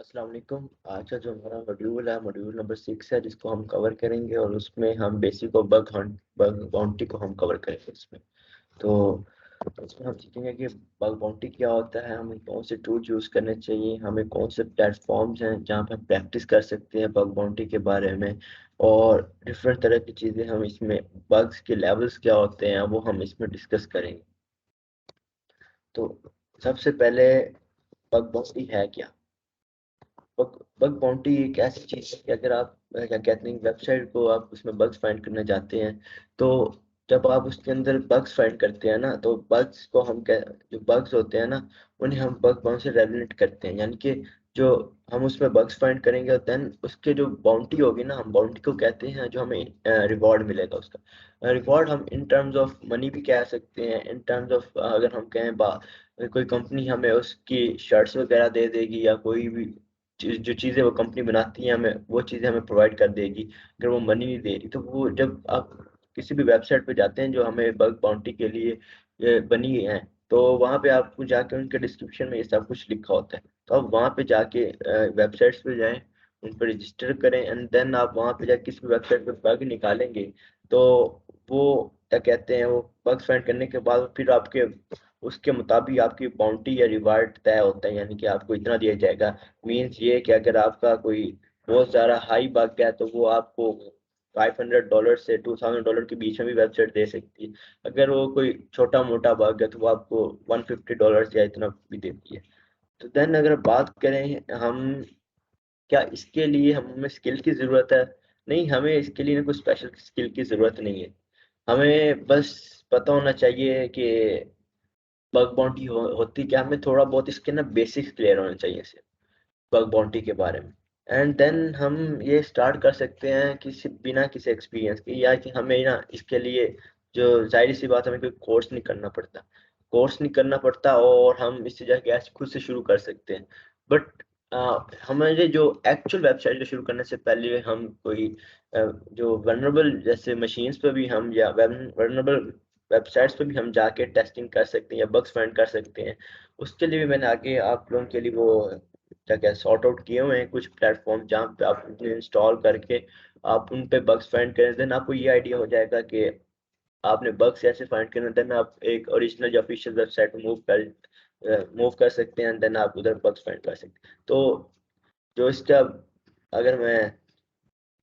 अस्सलाम वालेकुम। आज का जो हमारा मॉड्यूल है, मॉड्यूल नंबर 6 है, जिसको हम कवर करेंगे और उसमें हम बेसिक और बग बाउंटी को हम कवर करेंगे इसमें। तो इसमें हम सीखेंगे कि बग बाउंटी क्या होता है, हमें कौन से टूल यूज़ करने चाहिए, हमें कौन से प्लेटफॉर्म्स हैं जहाँ पे हम प्रैक्टिस कर सकते हैं बग बाउंटी के बारे में, और डिफरेंट तरह की चीज़ें हम इसमें, बग्स के लेवल्स क्या होते हैं वो हम इसमें डिस्कस करेंगे। तो सबसे पहले बग बाउंटी है क्या? बग बग बाउंटी एक ऐसी चीज है कि अगर आप क्या कहते हैं, वेबसाइट को आप उसमें बग्स फाइंड करने जाते हैं, तो जब आप उसके अंदर बग्स फाइंड करते हैं ना, तो बग्स को हम कह जो बग्स होते हैं ना, उन्हें हम बग बाउंड से रेगुलेट करते हैं। यानी कि जो हम उसमें बग्स फाइंड करेंगे और देन उसके जो बाउंटी होगी ना, हम बाउंटी को कहते हैं जो हमें रिवॉर्ड मिलेगा उसका। रिवॉर्ड हम इन टर्म्स ऑफ मनी भी कह सकते हैं, इन टर्म्स ऑफ अगर हम कहें कोई कंपनी हमें उसकी शर्ट्स वगैरह दे देगी, या कोई भी जो चीज़ें वो कंपनी बनाती है हमें वो चीज़ें हमें प्रोवाइड कर देगी। अगर वो मनी नहीं दे रही, तो वो जब आप किसी भी वेबसाइट पे जाते हैं जो हमें बग बाउंटी के लिए बनी है, तो वहाँ पे आपको जाके उनके डिस्क्रिप्शन में ये सब कुछ लिखा होता है। तो आप वहाँ पे जाके वेबसाइट्स पे जाएं, उन पर रजिस्टर करें, एंड देन आप वहाँ पे जाके किसी भी वेबसाइट पे बग निकालेंगे, तो वो क्या कहते हैं, वो बग फाइंड करने के बाद फिर आपके उसके मुताबिक आपकी बाउंटी या रिवार्ड तय होता है। यानी कि आपको इतना दिया जाएगा। मीन्स ये कि अगर आपका कोई बहुत ज़्यादा हाई बग है, तो वो आपको $500 से $2000 के बीच में भी वेबसाइट दे सकती है। अगर वो कोई छोटा मोटा बग है, तो वो आपको $150 या इतना भी देती है। तो देन अगर बात करें हम, क्या इसके लिए हमें स्किल की ज़रूरत है? नहीं, हमें इसके लिए कोई स्पेशल स्किल की ज़रूरत नहीं है। हमें बस पता होना चाहिए कि बग बाउंटी होती क्या, हमें थोड़ा बहुत इसके ना बेसिक्स क्लियर होने चाहिए इसे, बग बाउंटी के बारे में। एंड देन हम ये स्टार्ट कर सकते हैं किसी बिना किसी एक्सपीरियंस के, या कि हमें ना इसके लिए, जो जाहिर सी बात, हमें कोई कोर्स नहीं करना पड़ता, और हम इससे जाके ऐसे खुद से शुरू कर सकते हैं। बट हमारे जो एक्चुअल वेबसाइट को शुरू करने से पहले हम कोई जो वनरेबल जैसे मशीन्स पे भी हम, या वनरेबल वेबसाइट्स पे भी हम जाके टेस्टिंग कर सकते हैं या बग्स फाइंड कर सकते हैं। उसके लिए भी मैंने आगे आप लोगों के लिए वो क्या क्या सॉर्ट आउट किए हुए हैं कुछ प्लेटफॉर्म, जहाँ पे आप उन्हें इंस्टॉल करके आप उन पे बग्स फाइंड करें, देन आपको ये आइडिया हो जाएगा कि आपने बग्स ऐसे फाइंड करने, देन आप एक ओरिजिनल या ऑफिशियल वेबसाइट मूव कर सकते हैं, देन आप उधर बग्स फाइंड कर सकते हैं। तो जो इसका, अगर मैं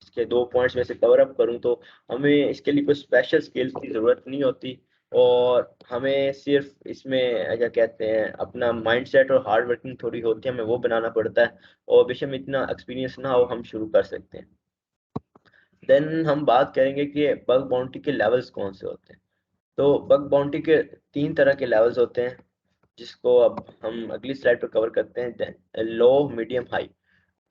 इसके 2 पॉइंट्स में से कवर अप करूं, तो हमें इसके लिए कोई स्पेशल स्किल्स की ज़रूरत नहीं होती, और हमें सिर्फ इसमें क्या कहते हैं, अपना माइंडसेट और हार्ड वर्किंग थोड़ी होती है, हमें वो बनाना पड़ता है, और बेशक में इतना एक्सपीरियंस ना हो, हम शुरू कर सकते हैं। देन हम बात करेंगे कि बग बाउंटी के लेवल्स कौन से होते हैं। तो बग बाउंटी के 3 तरह के लेवल्स होते हैं, जिसको अब हम अगली स्लाइड पर कवर करते हैं। लो, मीडियम, हाई।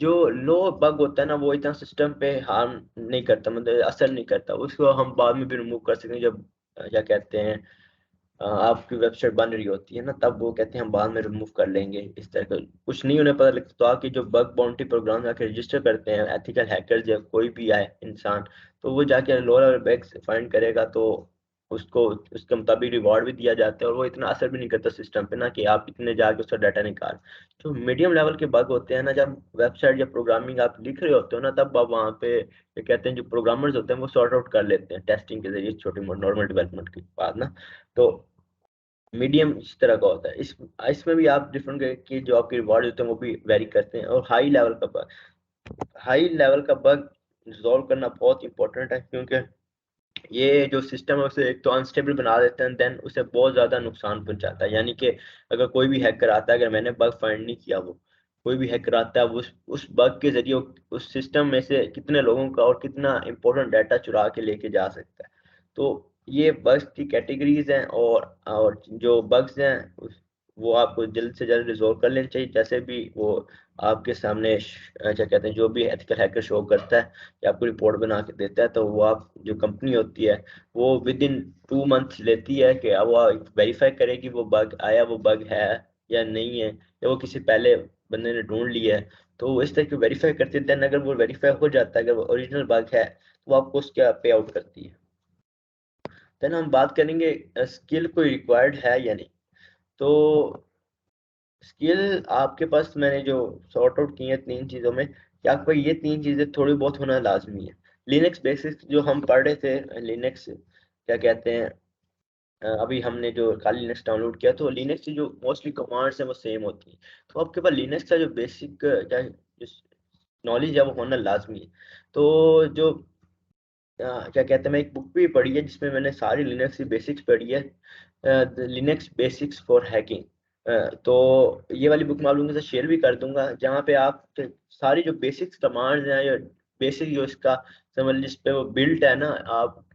जो लो बग होता है ना, वो इतना सिस्टम पे हार्म नहीं करता, मतलब असर नहीं करता, उसको हम बाद में भी रिमूव कर सकते हैं। जब क्या कहते हैं, आपकी वेबसाइट बन रही होती है ना, तब वो कहते हैं हम बाद में रिमूव कर लेंगे। इस तरह का कुछ नहीं उन्हें पता लगता, तो आपकी जो बग बाउंटी प्रोग्राम जाके रजिस्टर करते हैं एथिकल हैकर्स या कोई भी आए इंसान, तो वो जाके लोअर बैग्स फाइंड करेगा, तो उसको उसके मुताबिक रिवॉर्ड भी दिया जाता है, और वो इतना असर भी नहीं करता सिस्टम पे ना, कि आप इतने जाके उसका डाटा निकाल। तो मीडियम लेवल के बग होते हैं ना, जब वेबसाइट या प्रोग्रामिंग आप लिख रहे होते हो ना, तब आप वहाँ पे ये कहते हैं, जो प्रोग्रामर्स होते हैं वो सॉर्ट आउट कर लेते हैं टेस्टिंग के जरिए, छोटी नॉर्मल डेवलपमेंट के बाद ना। तो मीडियम इस तरह का होता है। इसमें भी आप डिफरेंट की जो आपके रिवॉर्ड होते हैं वो भी वेरी करते हैं। और हाई लेवल का बग रिजॉल्व करना बहुत इंपॉर्टेंट है, क्योंकि ये जो सिस्टम है उसे एक तो अनस्टेबल बना देते हैं, देन उसे बहुत ज़्यादा नुकसान पहुंचाता है। यानी कि अगर कोई भी हैकर आता है, अगर मैंने बग फाइंड नहीं किया, वो कोई भी हैकर आता है, उस बग के जरिए उस सिस्टम में से कितने लोगों का और कितना इंपॉर्टेंट डाटा चुरा के लेके जा सकता है। तो ये बग्स की कैटेगरीज हैं, और जो बग्स हैं वो आपको जल्द से जल्द रिजोल्व कर लेना चाहिए। जैसे भी वो आपके सामने क्या कहते हैं, जो भी एथिकल हैकर शो करता है या आपको रिपोर्ट बना के देता है, तो वो आप जो कंपनी होती है, वो विद इन 2 मंथ्स लेती है कि अब वो वेरीफाई करेगी वो बग आया, वो बग है या नहीं है, या वो किसी पहले बंदे ने ढूंढ लिया है। तो वो इस तरह की वेरीफाई करती है। देन अगर वो वेरीफाई हो जाता है, अगर वो ओरिजिनल बग है, तो वो आपको उसका पे आउट करती है। देन हम बात करेंगे स्किल कोई रिक्वायर्ड है या नहीं। तो स्किल आपके पास मैंने जो सॉर्ट आउट की है 3 चीज़ों में, कि आपको ये 3 चीज़ें थोड़ी बहुत होना लाजमी है। लिनक्स बेसिक्स जो हम पढ़ रहे थे, लिनक्स क्या कहते हैं, अभी हमने जो खाली लिनक्स डाउनलोड किया, तो लिनक्स की जो मोस्टली कमांड्स हैं वो सेम होती हैं। तो आपके पास लिनक्स का जो बेसिक क्या नॉलेज है वो होना लाजमी है। तो जो क्या कहते हैं, मैं एक बुक भी पढ़ी है जिसमें मैंने सारी लिनक्स की बेसिक्स पढ़ी है, लिनक्स बेसिक्स फॉर हैकिंग। तो ये वाली बुक मैं आप लोगों के साथ शेयर भी कर दूंगा, जहाँ पे आप सारी जो बेसिक्स कमांड्स हैं या बेसिक जो इसका समझ जिस पे वो बिल्ट है ना, आप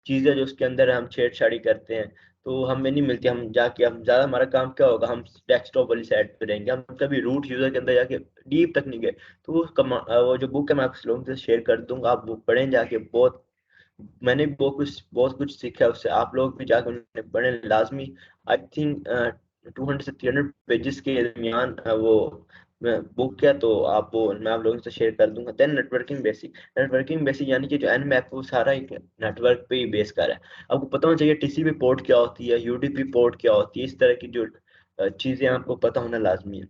चीज़ें जो उसके अंदर हम छेड़छाड़ी करते हैं, तो हमें नहीं मिलती। हम जाके हम ज़्यादा हमारा काम क्या होगा, हम डेस्कटॉप वाली साइड पे रहेंगे, हम कभी रूट यूज़र के अंदर जाके डीप तक नहीं गए। तो वो जो बुक है मैं आप लोगों से शेयर कर दूंगा, आप बुक पढ़ें जाके। बहुत मैंने भी बहुत कुछ सीखा है उससे, आप लोग भी जाकर उन्हें पढ़ें लाजमी। आई थिंक 200 से 300 पेजेस के दरमियान वो बुक है, तो आप वो मैं आप लोगों से शेयर कर दूंगा। देन नेटवर्किंग बेसिक यानी कि जो एन मैप वो सारा एक नेटवर्क पे ही बेस कर है। आपको पता होना चाहिए टीसीपी पोर्ट क्या होती है, यूडीपी पोर्ट क्या होती है, इस तरह की जो चीज़ें आपको पता होना लाजमी है।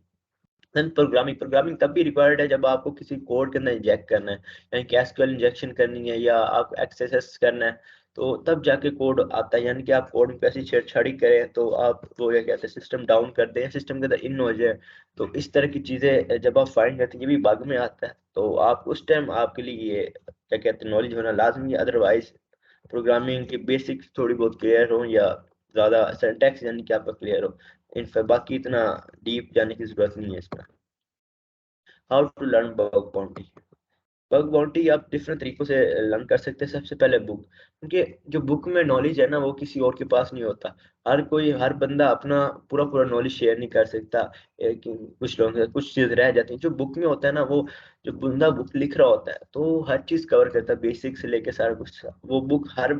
प्रोग्रामिंग तब भी रिक्वायर्ड है जब आपको किसी कोड के अंदर इंजेक्ट करना है, यानी कि एसक्यूएल इंजेक्शन करनी है या आप एक्सएसएस करना है, तो तब जाके कोड आता है। यानी कि आप कोड में कैसी छेड़छाड़ी करें तो आप वो क्या कहते हैं सिस्टम डाउन कर दें, सिस्टम के अंदर इन हो जाए। तो इस तरह की चीज़ें जब आप फाइंड करते हैं, ये भी बग में आता है, तो आप उस टाइम आपके लिए ये क्या कहते हैं नॉलेज होना लाजमी है। अदरवाइज प्रोग्रामिंग की बेसिक्स थोड़ी बहुत क्लियर हो या ज़्यादा सिंटैक्स यानी कि आपका क्लियर हो, इन बाकी इतना डीप जाने की जरूरत नहीं है इसमें। How to learn bug bounty. Bug bounty आप डिफरेंट तरीकों से लर्न कर सकते हैं। सबसे पहले बुक, क्योंकि जो बुक में नॉलेज है ना वो किसी और के पास नहीं होता। हर बंदा अपना पूरा पूरा नॉलेज शेयर नहीं कर सकता। कि कुछ लोग कुछ चीज़ रह जाती है जो बुक में होता है ना, वो जो बंदा बुक लिख रहा होता है तो हर चीज़ कवर करता है, बेसिक से लेके सारा कुछ। वो बुक हर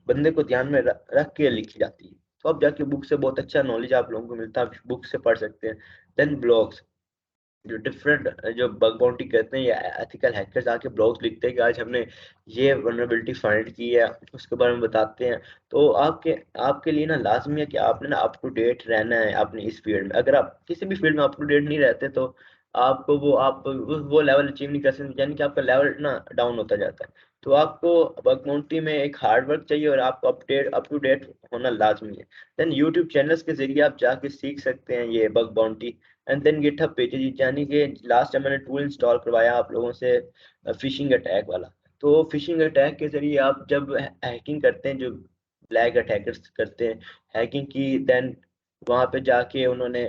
बंदे को ध्यान में रख के लिखी जाती है। तो अब जाके बुक से बहुत अच्छा नॉलेज आप लोगों को मिलता है, आप बुक से पढ़ सकते हैं। देन ब्लॉग्स, जो डिफरेंट जो बग बाउंटी करते हैं या एथिकल हैकर्स आके ब्लॉग्स लिखते हैं कि आज हमने ये वनरेबिलिटी फाइंड की है, उसके बारे में बताते हैं। तो आपके आपके लिए ना लाजमी है कि आपने ना अप टू डेट रहना है अपने इस फील्ड में। अगर आप किसी भी फील्ड में अप टू डेट नहीं रहते तो आपको वो लेवल अचीव नहीं कर सकते, यानी कि आपका लेवल ना डाउन होता जाता है। तो आपको बग बाउंटी में एक हार्ड वर्क चाहिए और आपको अप टू डेट होना लाजमी है। देन यूट्यूब चैनल्स के जरिए आप जाके सीख सकते हैं ये bug bounty. And then GitHub pages, यानी कि लास्ट टाइम मैंने टूल इंस्टॉल करवाया आप लोगों से फिशिंग अटैक वाला। तो फिशिंग अटैक के जरिए आप जब हैकिंग करते हैं, जो ब्लैक अटैकर्स करते हैं हैकिंग की, देन वहाँ पे जाके उन्होंने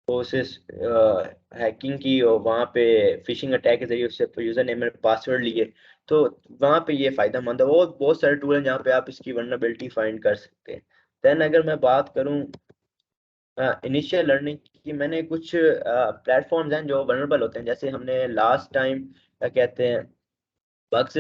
कोशिश हैकिंग की और वहाँ पे फिशिंग अटैक के जरिए उससे यूजर नेम और पासवर्ड लिए। तो वहाँ पे ये फायदेमंद है। वो बहुत सारे टूल हैं जहाँ पे आप इसकी वल्नरेबिलिटी फाइंड कर सकते हैं। देन अगर मैं बात करूँ इनिशियल लर्निंग की, मैंने कुछ प्लेटफॉर्म्स हैं जो वनरेबल होते हैं। जैसे हमने लास्ट टाइम क्या कहते हैं बग्स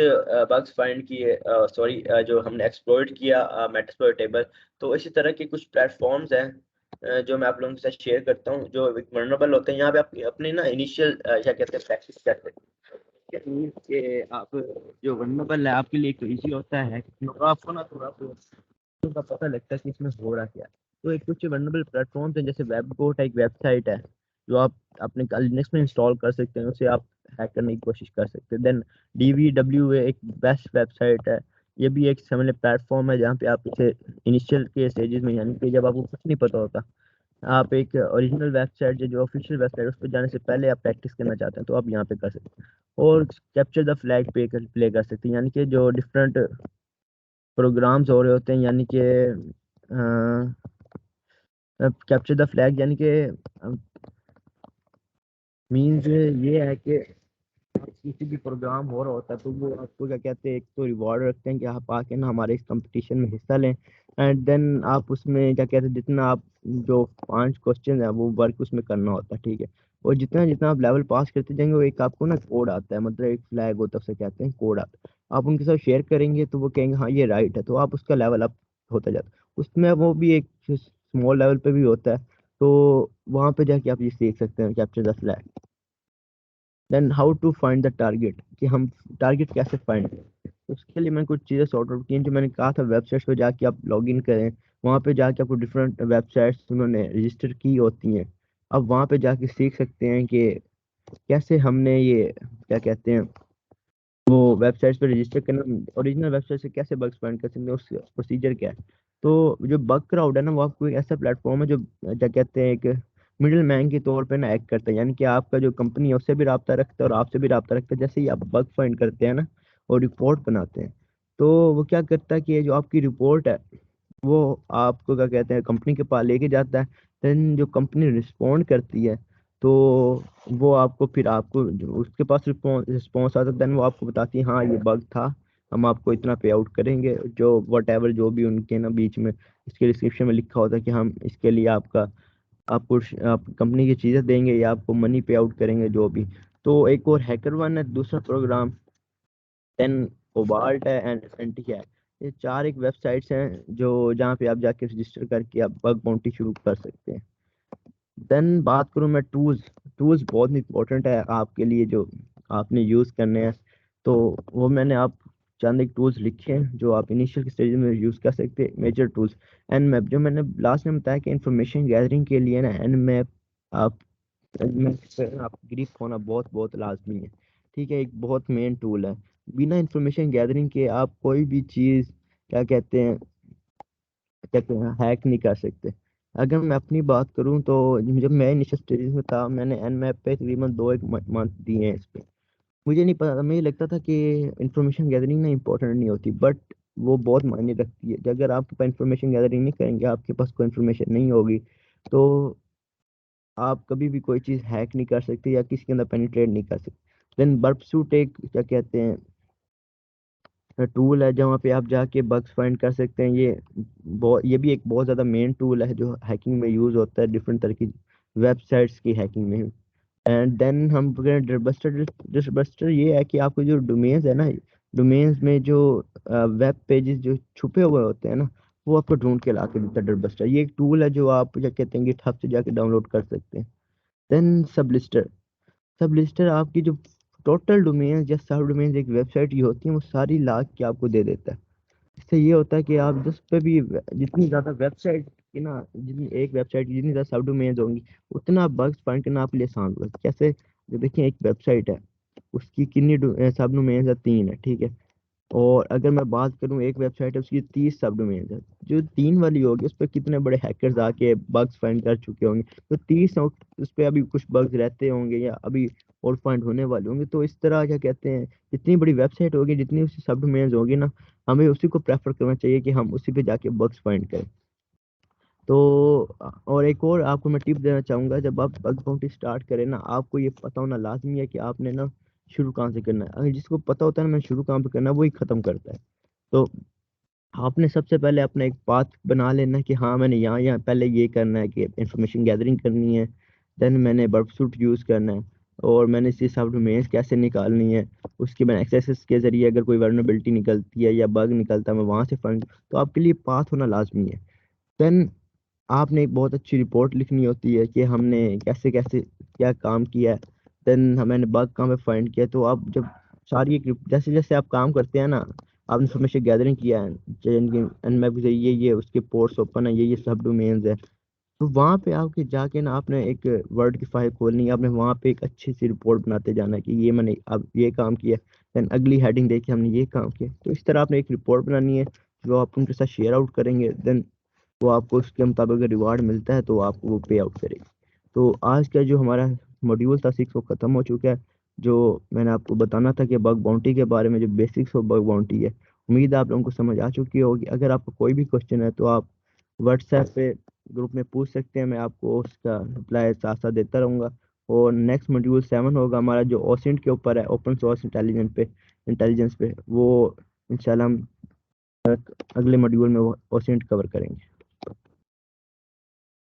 बग्स फाइंड किए, सॉरी जो हमने एक्सप्लॉइट किया मेटास्प्लॉइटेबल। तो इसी तरह के कुछ प्लेटफॉर्म्स हैं जो मैं आप लोगों के साथ शेयर करता हूँ जो वनरेबल होते हैं। यहाँ पे आप अपने ना इनिशियल क्या कहते हैं प्रैक्टिस करते हैं कि आप जो वनरेबल है आपके लिए तो ईजी होता है तो आपको ना थोड़ा का पता लगता है कि इसमें हो रहा क्या है। तो एक कुछ वल्नरेबल प्लेटफॉर्म्स हैं, जैसे वेबगोट एक वेबसाइट है जो आप अपने लिनक्स में इंस्टॉल कर सकते हैं, उसे आप हैक करने की कोशिश कर सकते हैं। देन DVW एक बेस्ट वेबसाइट है, ये भी एक समझ प्लेटफॉर्म है जहाँ पे आप इसे इनिशियल के स्टेजेस में, यानी कि जब आपको कुछ नहीं पता होता, आप एक ओरिजिनल वेबसाइट जो ऑफिशियल वेबसाइट उस पर जाने से पहले आप प्रैक्टिस करना चाहते हैं तो आप यहाँ पे कर सकते हैं। और कैप्चर द फ्लैग पे प्ले कर सकते हैं, यानी कि जो डिफरेंट प्रोग्राम्स हो रहे होते हैं, यानी कि कैप्चर द फ्लैग यानी कि मीन्स ये है कि किसी भी प्रोग्राम हो रहा होता है तो वो आपको क्या कहते हैं, एक तो रिवॉर्ड रखते हैं कि आप आके ना हमारे इस कंपटीशन में हिस्सा लें। एंड देन आप उसमें क्या कहते हैं, जितना आप जो 5 क्वेश्चन है वो वर्क उसमें करना होता है, ठीक है। और जितना जितना आप लेवल पास करते जाएंगे वो एक आपको ना कोड आता है, मतलब एक फ्लैग होता है उसे कहते हैं कोड आता है। आप उनके साथ शेयर करेंगे तो वो कहेंगे हाँ ये राइट है, तो आप उसका लेवल अप होता जाता है। उसमें वो भी एक स्मॉल लेवल पे भी होता है, तो वहाँ पे जाके आप ये सीख सकते हैं capture the flag. Then how to find the target, कि हम टारगेट कैसे फाइंड करें। उसके लिए मैंने कुछ चीज़ें सॉर्ट आउट की हैं, जो मैंने कहा था वेबसाइट्स पे जाके आप लॉग इन करें। वहाँ पे जाके आपको डिफरेंट वेबसाइट्स उन्होंने रजिस्टर की होती हैं, अब वहाँ पे जाके सीख सकते हैं कि कैसे हमने ये क्या कहते हैं वो वेबसाइट्स पे रजिस्टर करना, ओरिजिनल वेबसाइट से कैसे बग्स फाइंड कर सकते हैं, उसका प्रोसीजर क्या है। तो जो बग क्राउड है ना, वो आपको एक ऐसा प्लेटफॉर्म है जो क्या कहते हैं एक मिडिल मैन के तौर पे ना एक्ट करता है, यानी कि आपका जो कंपनी है उससे भी रब्ता रखता है और आपसे भी रब्ता रखता है। जैसे ही आप बग फाइंड करते हैं ना और रिपोर्ट बनाते हैं, तो वो क्या करता है कि ये जो आपकी रिपोर्ट है वो आपको क्या कहते हैं कंपनी के पास लेके जाता है। देन जो कंपनी रिस्पॉन्ड करती है, तो वो आपको फिर आपको उसके पास रिस्पॉन्स आता है, देन वो आपको बताती है हाँ ये बग था, हम आपको इतना पे आउट करेंगे, जो वट एवर जो भी उनके ना बीच में इसके डिस्क्रिप्शन में लिखा होता है कि हम इसके लिए आपका आपको आप कंपनी की चीज़ें देंगे या आपको मनी पे आउट करेंगे जो भी। तो एक और हैकर वन है दूसरा प्रोग्राम, देन कोबाल्ट है एंड एंटी है। ये चार एक वेबसाइट्स हैं जो जहाँ पे आप जाके रजिस्टर करके आप बग बाउंटी शुरू कर सकते हैं। देन बात करूँ मैं टूल्स, टूल्स बहुत इंपॉर्टेंट है आपके लिए जो आपने यूज़ करने हैं। तो वो मैंने आप चंद एक टूल्स लिखे हैं जो आप इनिशियल स्टेज में यूज़ कर सकते हैं। मेजर टूल्स, एन मैप, जो मैंने लास्ट में बताया कि इंफॉर्मेशन गैदरिंग के लिए ना एन मैप आप आप ग्रिप होना बहुत बहुत लाजमी है। ठीक है, एक बहुत मेन टूल है। बिना इंफॉर्मेशन गैदरिंग के आप कोई भी चीज़ क्या कहते हैं हैक नहीं कर सकते। अगर मैं अपनी बात करूं तो जब मैं इनिशियल स्टेज में था, मैंने एन मैप पे तकरीबन 2 एक मंथ दिए हैं इस पे। मुझे नहीं पता था, मुझे लगता था कि इंफॉर्मेशन गैदरिंग ना इम्पोर्टेंट नहीं होती, बट वो बहुत मायने रखती है। अगर आप इंफॉर्मेशन गैदरिंग नहीं करेंगे, आपके पास कोई इंफॉर्मेशन नहीं होगी, तो आप कभी भी कोई चीज़ हैक नहीं कर सकते या किसी के अंदर पेनिट्रेट नहीं कर सकते। देन बर्प सूट एक क्या कहते हैं टूल है जहाँ पे आप जाके बग्स फाइंड कर सकते हैं। ये भी एक बहुत ज़्यादा मेन टूल है जो हैकिंग में यूज़ होता है, डिफरेंट तरह की वेबसाइट्स की हैकिंग में। एंड देन हम डरबस्टर, डरबस्टर ये है कि आपको जो डोमेन्स है ना, डोमेन्स में जो वेब पेजेस जो छुपे हुए होते हैं ना, वो आपको ढूंढ के ला के देता है डरबस्टर। ये एक टूल है जो आप क्या कहते हैं गिटहब से जाके डाउनलोड कर सकते हैं। देन सबलिस्टर, सब लिस्टर आपकी जो टोटल डोमेन या सब डोमेन एक वेबसाइट की होती है वो सारी लाख के आपको दे देता है। इससे ये होता है कि आप जिस पे भी जितनी ज़्यादा वेबसाइट की ना, जितनी एक वेबसाइट की जितनी ज़्यादा सब डोमेन्स होंगी, उतना बग्स फाइंड करना आपके लिए आसान होगा। कैसे, जो देखिए एक वेबसाइट है उसकी कितनी सब डोमेन्स है, 3 है, ठीक है। और अगर मैं बात करूं एक वेबसाइट है उसकी 30 सब डोमेन है, जो 3 वाली होगी उस पर कितने बड़े हैकर्स आके बग्स फाइंड कर चुके होंगे। तो 30 उस पर अभी कुछ बग्स रहते होंगे या अभी और फाइंड होने वाले होंगे। तो इस तरह क्या कहते हैं जितनी बड़ी वेबसाइट होगी, जितनी उसकी सब डोमेन्स होगी ना, हमें उसी को प्रेफर करना चाहिए कि हम उसी पे जाके बग्स फाइंड करें। तो और एक और आपको मैं टिप देना चाहूंगा, जब आप बग बाउंटी स्टार्ट करें ना, आपको ये पता होना लाजमी है कि आपने ना शुरू कहाँ से करना है। अगर जिसको पता होता है ना मैं शुरू कहाँ पे करना है, वही खत्म करता है। तो आपने सबसे पहले अपना एक पाथ बना लेना कि हाँ मैंने यहाँ यहाँ पहले ये करना है कि इंफॉर्मेशन गैदरिंग करनी है। देन मैंने बर्ब सूट यूज़ करना है और मैंने इसकी सब डोमेन्स कैसे निकालनी है। उसके बाद एक्सेस के जरिए अगर कोई वर्नबिलिटी निकलती है या बग निकलता है, मैं वहाँ से फाइंड। तो आपके लिए पाथ होना लाजमी है। देन आपने एक बहुत अच्छी रिपोर्ट लिखनी होती है कि हमने कैसे कैसे क्या काम किया है। देन मैंने बग कहाँ पे फाइंड किया। तो आप जब सारी एक जैसे जैसे आप काम करते हैं ना, आपने इन्फॉर्मेशन गैदरिंग किया है, एनमैप से ये उसके पोर्ट्स ओपन है, ये सब डोमेन्स है, तो वहाँ पे आपके जाके ना आपने एक वर्ड की फाइल खोलनी है, आपने वहाँ पे एक अच्छी सी रिपोर्ट बनाते जाना है कि ये मैंने अब ये काम किया। देन अगली हेडिंग देखी हमने ये काम किया। तो इस तरह आपने एक रिपोर्ट बनानी है जो आप उनके साथ शेयर आउट करेंगे। देन वो आपको उसके मुताबिक अगर रिवार्ड मिलता है तो आपको वो पे आउट करेगी। तो आज का जो हमारा मॉड्यूल था 6 वो ख़त्म हो चुका है। जो मैंने आपको बताना था कि बग बाउंटी के बारे में, जो बेसिक्स ऑफ बग बाउंटी है, उम्मीद है आप लोगों को समझ आ चुकी होगी। अगर आपको कोई भी क्वेश्चन है तो आप व्हाट्सएप पे ग्रुप में पूछ सकते हैं, मैं आपको उसका रिप्लाई साथ साथ देता रहूँगा। और नेक्स्ट मॉड्यूल 7 होगा हमारा जो ओसेंट के ऊपर है, ओपन सोर्स इंटेलिजेंस पे वो इंशाल्लाह हम अगले मॉड्यूल में वो ओसेंट कवर करेंगे।